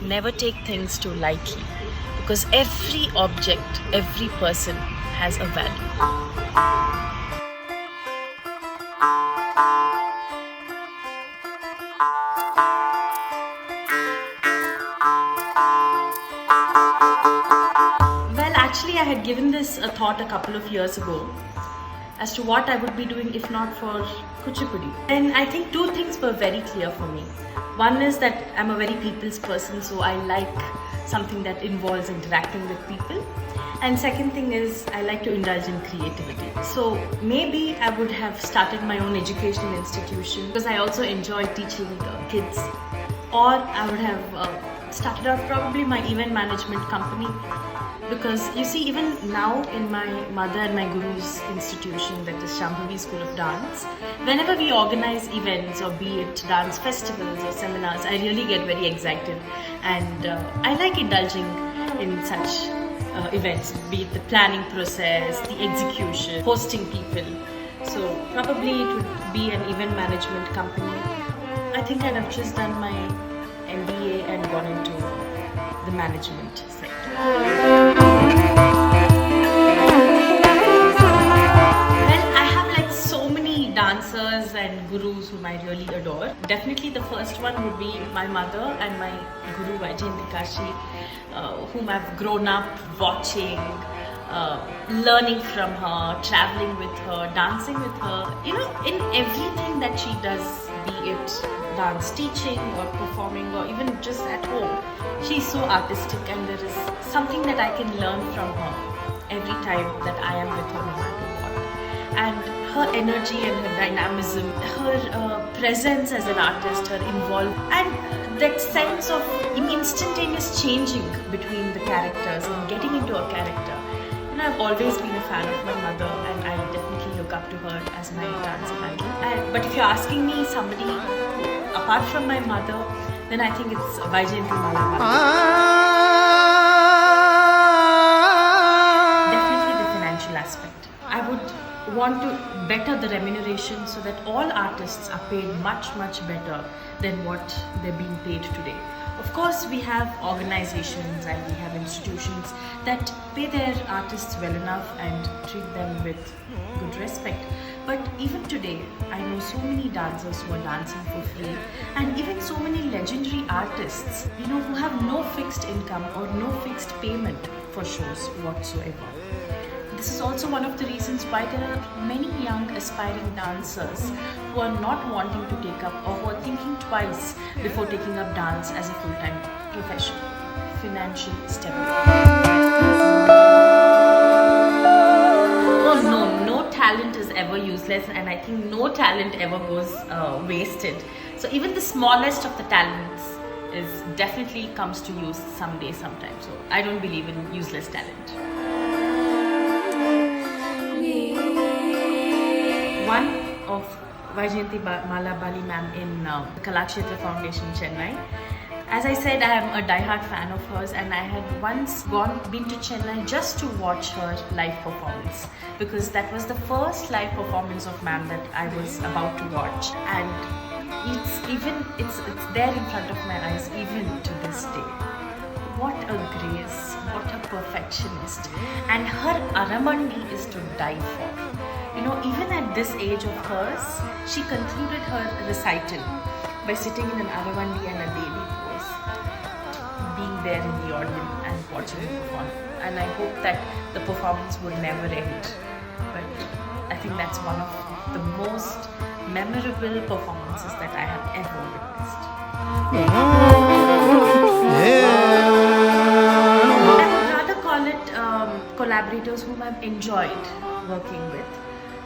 never take things too lightly, because every object, every person has a value. Actually, I had given this a thought a couple of years ago as to what I would be doing if not for Kuchipudi. And I think two things were very clear for me. One is that I'm a very people's person, so I like something that involves interacting with people. And second thing is I like to indulge in creativity. So maybe I would have started my own educational institution because I also enjoy teaching kids. Or I would have started out probably my event management company. Because you see, even now in my mother and my guru's institution, that is Shambhavi School of Dance, whenever we organize events, or be it dance festivals or seminars, I really get very excited, and I like indulging in such events, be it the planning process, the execution, hosting people. So probably it would be an event management company. I think I'd have just done my MBA and gone into the management sector. Well, I have like so many dancers and gurus whom I really adore. Definitely the first one would be my mother and my guru Vyjayanthi Kashi, whom I've grown up watching, learning from her, traveling with her, dancing with her. You know, in everything that she does, be it dance teaching or performing or even just at home, she's so artistic, and there is something that I can learn from her every time that I am with her, no matter what. And her energy and her dynamism, her presence as an artist, her involvement, and that sense of instantaneous changing between the characters and getting into a character. You know, I've always been a fan of my mother, and I definitely look up to her as my dancing idol. But if you're asking me somebody apart from my mother, then I think it's Vyjayanthi Milap. Definitely the financial aspect. I would want to better the remuneration so that all artists are paid much better than what they're being paid today. Of course, we have organizations and we have institutions that pay their artists well enough and treat them with good respect. But even today, I know so many dancers who are dancing for free, and even so many legendary artists, you know, who have no fixed income or no fixed payment for shows whatsoever. This is also one of the reasons why there are many young aspiring dancers who are not wanting to take up, or who are thinking twice before taking up dance as a full-time profession. Financial stability. No talent is ever useless, and I think no talent ever goes wasted. So even the smallest of the talents is definitely comes to use someday, sometime. So I don't believe in useless talent. One of Vyjayanthi Malabali ma'am in Kalakshetra Foundation, Chennai. As I said, I am a die-hard fan of hers, and I had once been to Chennai just to watch her live performance, because that was the first live performance of ma'am that I was about to watch, and it's there in front of my eyes even to this day. What a grace, what a perfectionist, and her aramandi is to die for. You know, even at this age of hers, she concluded her recital by sitting in an aramandi and a devi pose, being there in the audience and watching her perform. And I hope that the performance would never end. But I think that's one of the most memorable performances that I have ever witnessed. I would rather call it collaborators whom I've enjoyed working with.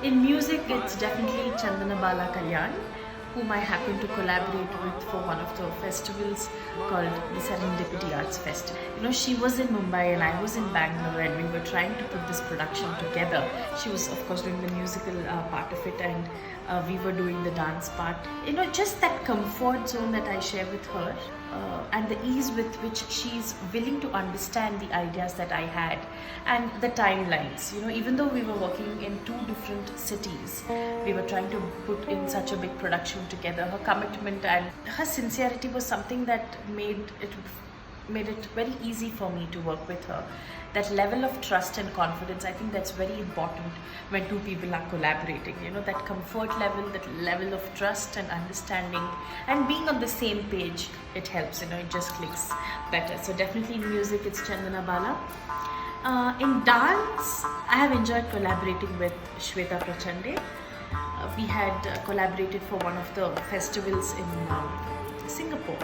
In music, it's definitely Chandana Bala Kalyan, whom I happened to collaborate with for one of the festivals called the Serendipity Arts Festival. You know, she was in Mumbai and I was in Bangalore, and we were trying to put this production together. She was, of course, doing the musical part of it, and we were doing the dance part. You know, just that comfort zone that I share with her, and the ease with which she's willing to understand the ideas that I had, and the timelines. You know, even though we were working in two different cities, we were trying to put in such a big production together. Her commitment and her sincerity was something that made it made it very easy for me to work with her. That level of trust and confidence, I think that's very important when two people are collaborating. That comfort level, that level of trust and understanding and being on the same page, it helps, it just clicks better. So definitely in music, it's Chandana Bala. In dance, I have enjoyed collaborating with Shweta Prachande. We had collaborated for one of the festivals in Singapore.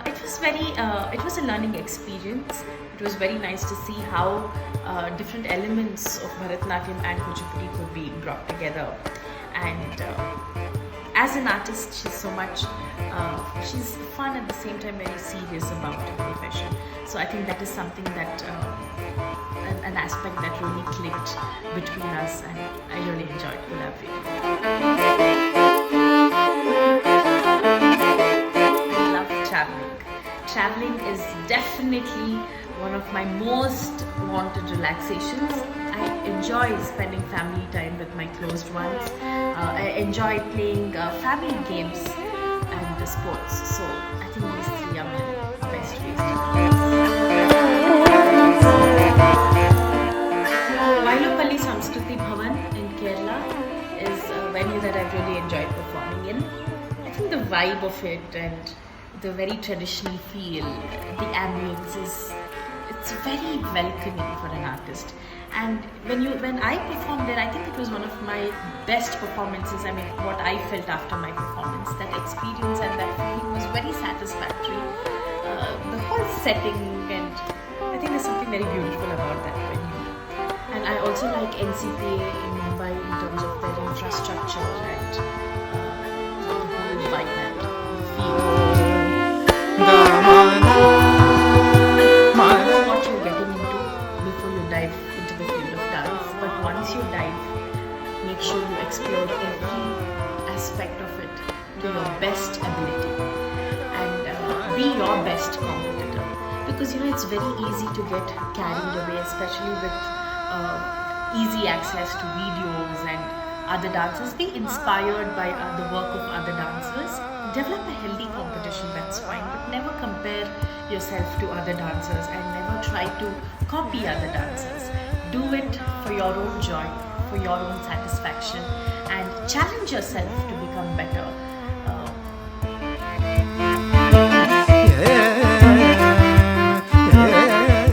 It was a learning experience. It was very nice to see how different elements of Bharatanatyam and Kuchipudi could be brought together. And as an artist, she's fun at the same time, very serious about her profession. So I think that is something that, an aspect that really clicked between us, and I really enjoyed collaborating. I love traveling. Traveling is definitely one of my most wanted relaxations. I enjoy spending family time with my closed ones. I enjoy playing family games and the sports. So I think these three are my best ways to relax. Vailupalli Samskriti Bhavan in Kerala is a venue that I've really enjoyed performing in. I think the vibe of it and the very traditional feel, the ambience it's very welcoming for an artist. And when I performed there, I think it was one of my best performances. I mean, what I felt after my performance, that experience and that feeling was very satisfactory. The whole setting, and I think there's something very beautiful about that venue. And I also like NCPA in Mumbai in terms of their infrastructure and the whole vibe and feel. What you're getting into before you dive into the field of dance, but once you dive, make sure you explore every aspect of it to your best ability and be your best competitor, because it's very easy to get carried away, especially with easy access to videos and other dancers. Be inspired by the work of other dancers. Develop a healthy competition, that's fine, but never compare yourself to other dancers and never try to copy other dancers. Do it for your own joy, for your own satisfaction, and challenge yourself to become better.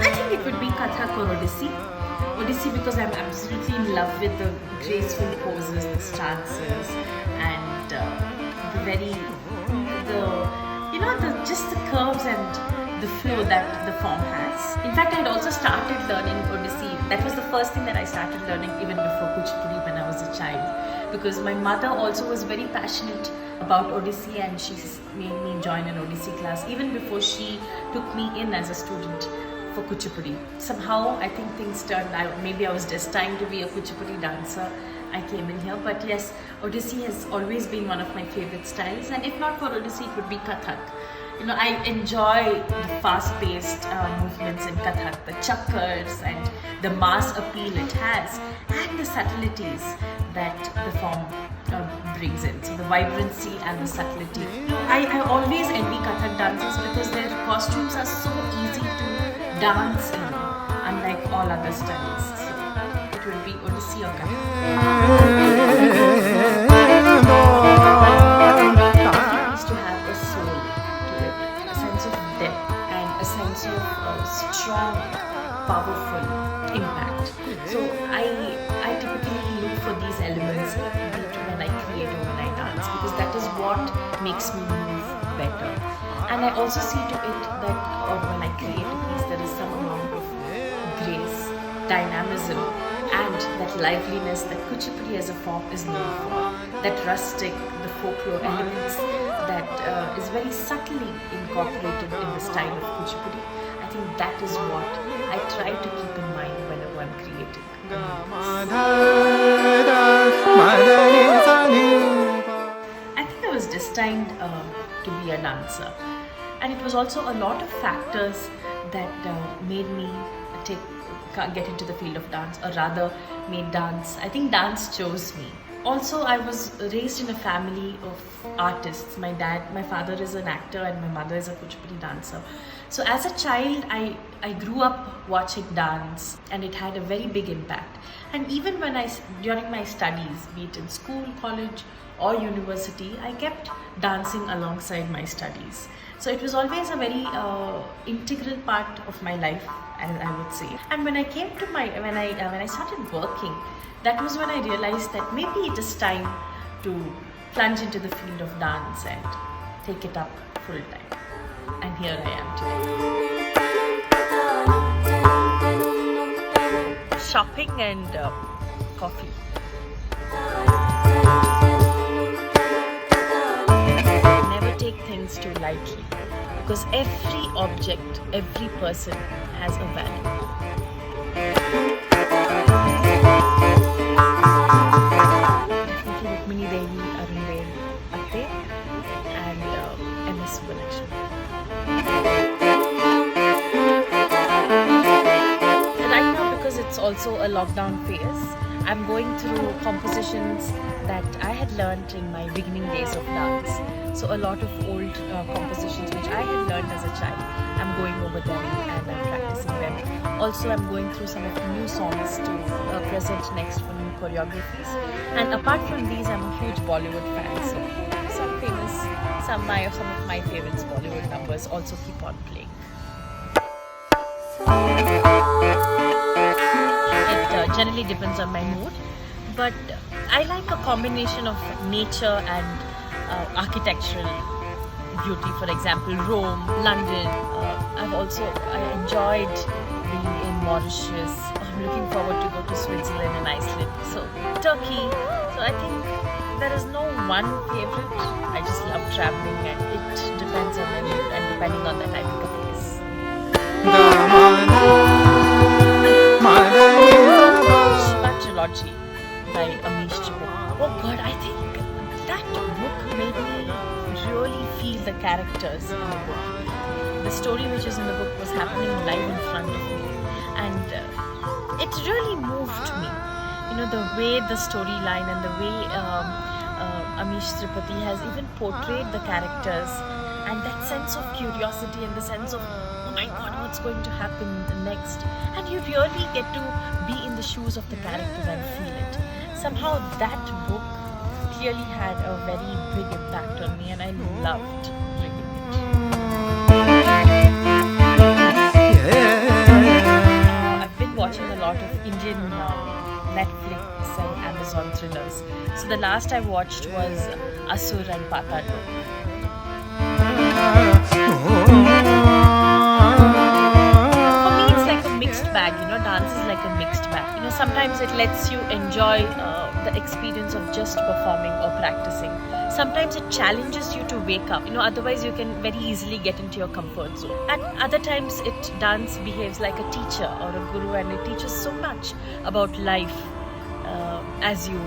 I think it would be Kathak or Odissi. Odissi because I'm absolutely in love with the graceful poses, the stances, and just the curves and the flow that the form has. In fact, I had also started learning Odissi. That was the first thing that I started learning even before Kuchipudi when I was a child, because my mother also was very passionate about Odissi and she made me join an Odissi class even before she took me in as a student for Kuchipudi. Somehow I think things turned out. Maybe I was destined to be a Kuchipudi dancer. I came in here, but yes, Odissi has always been one of my favorite styles, and if not for Odissi, it would be Kathak. I enjoy the fast-paced movements in Kathak, the chakkars and the mass appeal it has, and the subtleties that the form brings in. So the vibrancy and the subtlety. I always envy Kathak dancers because their costumes are so easy to dance in, unlike all other styles. So it will be Odissi or Kathak. Strong, powerful impact. So I typically look for these elements when I create or when I dance, because that is what makes me move better. And I also see to it that when I create a piece, there is some amount of grace, dynamism, and that liveliness that Kuchipudi as a form is known for. That rustic, the folklore elements that is very subtly incorporated in the style of Kuchipudi. I think that is what I try to keep in mind whenever I'm creating. I think I was destined to be a dancer, and it was also a lot of factors that made me get into the field of dance, or rather made dance. I think dance chose me. Also, I was raised in a family of artists. My father is an actor and my mother is a Kuchipudi dancer. So as a child, I grew up watching dance, and it had a very big impact. And even during my studies, be it in school, college or university, I kept dancing alongside my studies. So it was always a very integral part of my life, I would say. And when I started working, that was when I realized that maybe it is time to plunge into the field of dance and take it up full time. And here I am today. Shopping and coffee. Never take things too lightly, because every object, every person has a value. Also a lockdown phase, I'm going through compositions that I had learned in my beginning days of dance. So a lot of old compositions which I had learned as a child, I'm going over them and I'm practicing them. Also, I'm going through some of the new songs to present next for new choreographies. And apart from these, I'm a huge Bollywood fan, so some of my favorites Bollywood numbers also keep on playing. Generally depends on my mood, but I like a combination of nature and architectural beauty. For example, Rome, London. I enjoyed being in Mauritius. I'm looking forward to go to Switzerland and Iceland. So Turkey. So I think there is no one favorite. I just love traveling, and it depends on my mood and depending on the time of the place. By Amish Tripathi. Oh God, I think that book made me really feel the characters in the book. The story which is in the book was happening live in front of me, and it really moved me. You know, the way the storyline and the way Amish Tripathi has even portrayed the characters, and that sense of curiosity and the sense of, oh my God, what's going to happen next? And you really get to be in the shoes of the characters and feel it. Somehow that book clearly had a very big impact on me, and I loved reading it. I've been watching a lot of Indian Netflix and Amazon thrillers. So the last I watched was Asur and Patal. Dance is like a mixed bag. You know, sometimes it lets you enjoy the experience of just performing or practicing. Sometimes it challenges you to wake up. You know, otherwise you can very easily get into your comfort zone. At other times, dance behaves like a teacher or a guru, and it teaches so much about life as you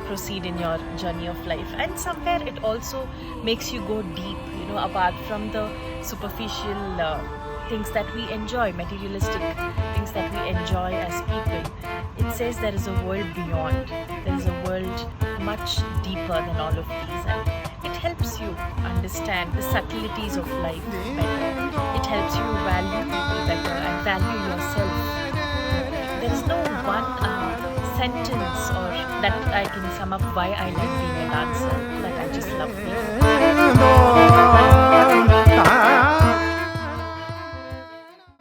proceed in your journey of life. And somewhere it also makes you go deep. You know, apart from the superficial things that we enjoy, materialistic things that we enjoy as people. It says there is a world beyond. There is a world much deeper than all of these, and it helps you understand the subtleties of life better. It helps you value people better and value yourself. There is no one sentence or that I can sum up why I like being a dancer. Like, I just love it.